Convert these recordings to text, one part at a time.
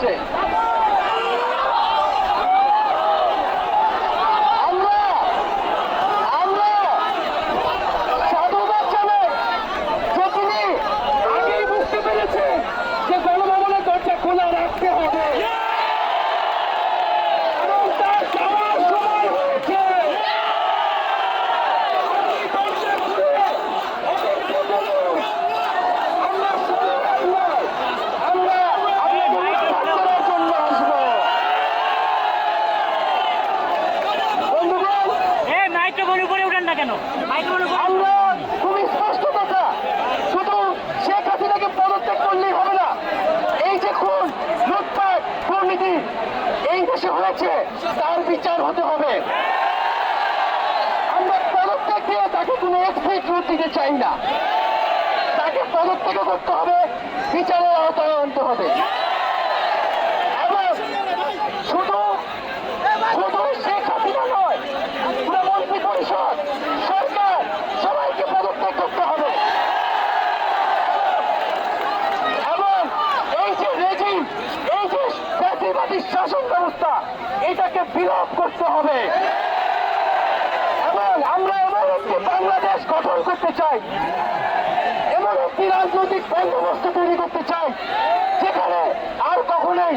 হচ্ছে। খুবই স্পষ্ট কথা, শুধু শেখ হাসিনাকে পদত্যাগ করলেই হবে না। এই যে খুন, লুটপাট, দুর্নীতি এই দেশে হয়েছে, তার বিচার হতে হবে। আমরা পদত্যাগ দিয়ে তাকে কোনো এক্সিট রুট দিতে চাই না, তাকে পদত্যাগ করতে হবে, বিচারের আওতায় আনতে হবে। এবং শুধু শেখ হাসিনা নয়, পুরো মন্ত্রী পরিষদ, সরকার, সবাইকে পদত্যাগ করতে হবে। এবং এই যে রেজিম, এই যে ফ্যাসিবাদী শাসন ব্যবস্থা, এটাকে বিলোপ করতে হবে। এবং আমরা এমন একটি বাংলাদেশ গঠন করতে চাই, এমন একটি রাজনৈতিক বন্দোবস্ত তৈরি করতে চাই, যেখানে আর কখনোই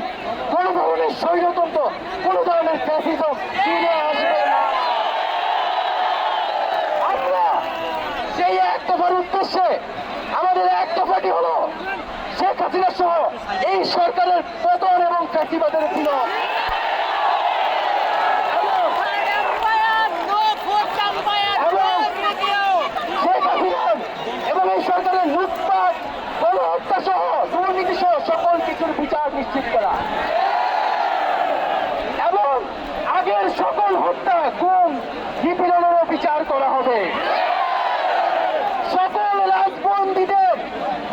কোন ধরনের স্বৈরতন্ত্র, কোন ধরনের ফ্যাসিজম ফিরে আসবে না। আমরা সেই এক দফার উদ্দেশ্যে, আমাদের এক দফাটি হলো শেখ হাসিনা সহ এই সরকারের পতন এবং ফ্যাসিবাদের বিলোপ। এবং এই সরকারের লুটপাট, গণহত্যা সহ দুর্নীতি সহ সকল কিছুর বিচার নিশ্চিত করা এবং আগের সকল হত্যা, গুম, নিপীড়নেরও বিচার করা হবে। সকল রাজবন্দীদের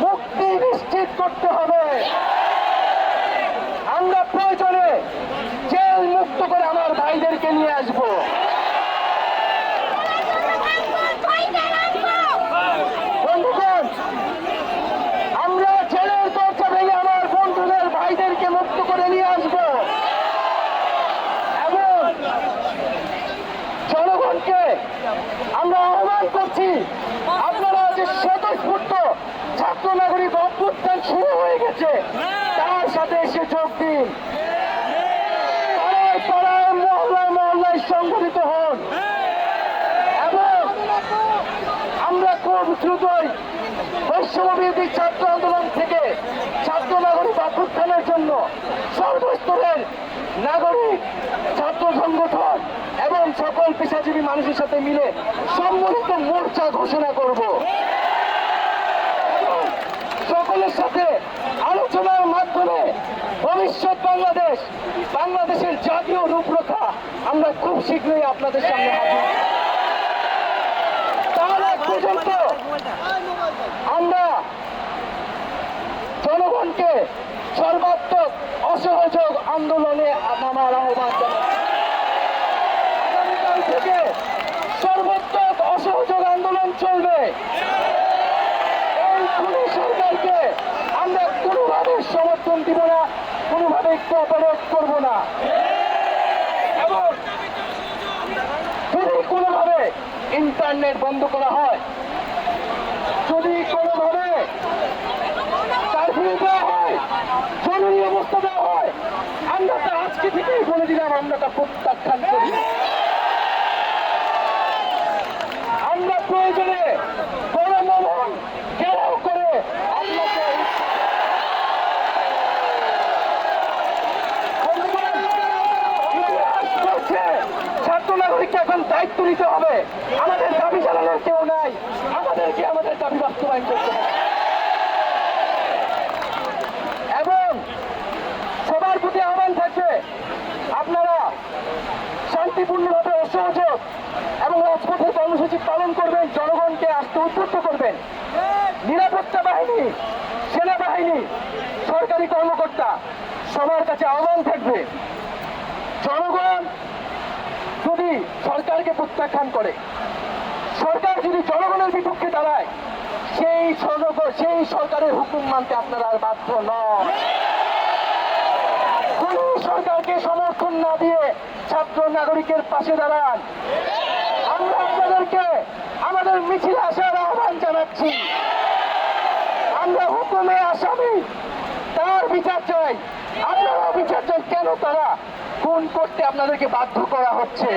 মুক্তি নিশ্চিত করতে হবে। আমরা প্রয়োজনে জেল মুক্ত করে আমার ভাইদেরকে নিয়ে আসবো। বন্ধুগণ, আমরা জেলের দরজা ভেঙে আমার বন্ধুদের, ভাইদেরকে মুক্ত করে নিয়ে আসবো এবং জনগণকে আমরা আহ্বান করছি, আপনারা যে স্বতঃস্ফূর্ত ছাত্র নাগরিক অভ্যুত্থান শুরু হয়ে গেছে, তার সাথে এসে যোগ দিন। পাড়ায় পাড়ায়, মহল্লায় মহল্লায় সংগঠিত হন এবং আমরা খুব দ্রুতই বৈষম্যবিরোধী ছাত্র আন্দোলন থেকে ছাত্র নাগরিক অভ্যুত্থানের জন্য সর্বস্তরের নাগরিক, ছাত্র সংগঠন এবং সকল পেশাজীবী মানুষের সাথে মিলে সম্মিলিত মোর্চা ঘোষণা করব। সকলের সাথে আলোচনার মাধ্যমে ভবিষ্যৎ বাংলাদেশ, বাংলাদেশের জাতীয় রূপরেখা আমরা খুব শীঘ্রই আপনাদের সামনে হাজির। তার আগ পর্যন্ত আমরা জনগণকে সর্বাত্মক অসহযোগ আন্দোলনে নামার আহ্বান জানাই। আগামীকাল থেকে সর্বাত্মক অসহযোগ আন্দোলন চলবে। এই খুনি সরকারকে আমরা কোনোভাবে সমর্থন দিব না, কোনোভাবে কোঅপারেট করব না এবং যদি কোনোভাবে ইন্টারনেট বন্ধ করা হয়, যদি কোনোভাবে কারফিউ দেওয়া হয়, জরুরি অবস্থা দেওয়া হয়, আমরা তা আজকে থেকেই বলে দিলাম, আমরা তা প্রত্যাখ্যান করি। আমরা প্রয়োজনে গণভবন ঘেরাও করে আপনাকে ছাত্র নাগরিককে এখন দায়িত্ব নিতে হবে। আমাদের দাবি জানানোর কেউ নাই, আমাদেরকে আমাদের দাবি বাস্তবায়ন করতে হবে এবং সবার প্রতি আহ্বান থাকবে, আপনারা শান্তিপূর্ণভাবে অসহযোগ এবং রাজপথে কর্মসূচি পালন করবেন, জনগণকে আসতে উদ্বুদ্ধ করবেন। নিরাপত্তা বাহিনী, সেনাবাহিনী, সরকারি কর্মকর্তা সবার কাছে আহ্বান থাকবে, জনগণ যদি সরকারকে প্রত্যাখ্যান করে, সরকার যদি জনগণের বিপক্ষে দাঁড়ায়, সেই সরকারের হুকুম মানতে আপনারা আর বাধ্য নন। সরকারকে সমর্থন না দিয়ে ছাত্র নাগরিকের পাশে দাঁড়ান। আমরা আপনাদেরকে আমাদের মিছিলে আসার আহ্বান জানাচ্ছি। আমরা হুকুমে আসামি, তার বিচার চাই। আপনারাও বিচার চাই, কেন তারা খুন করতে আপনাদেরকে বাধ্য করা হচ্ছে।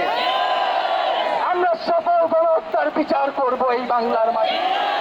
আমরা সকল গণহত্যার বিচার করব এই বাংলার মাটিতে।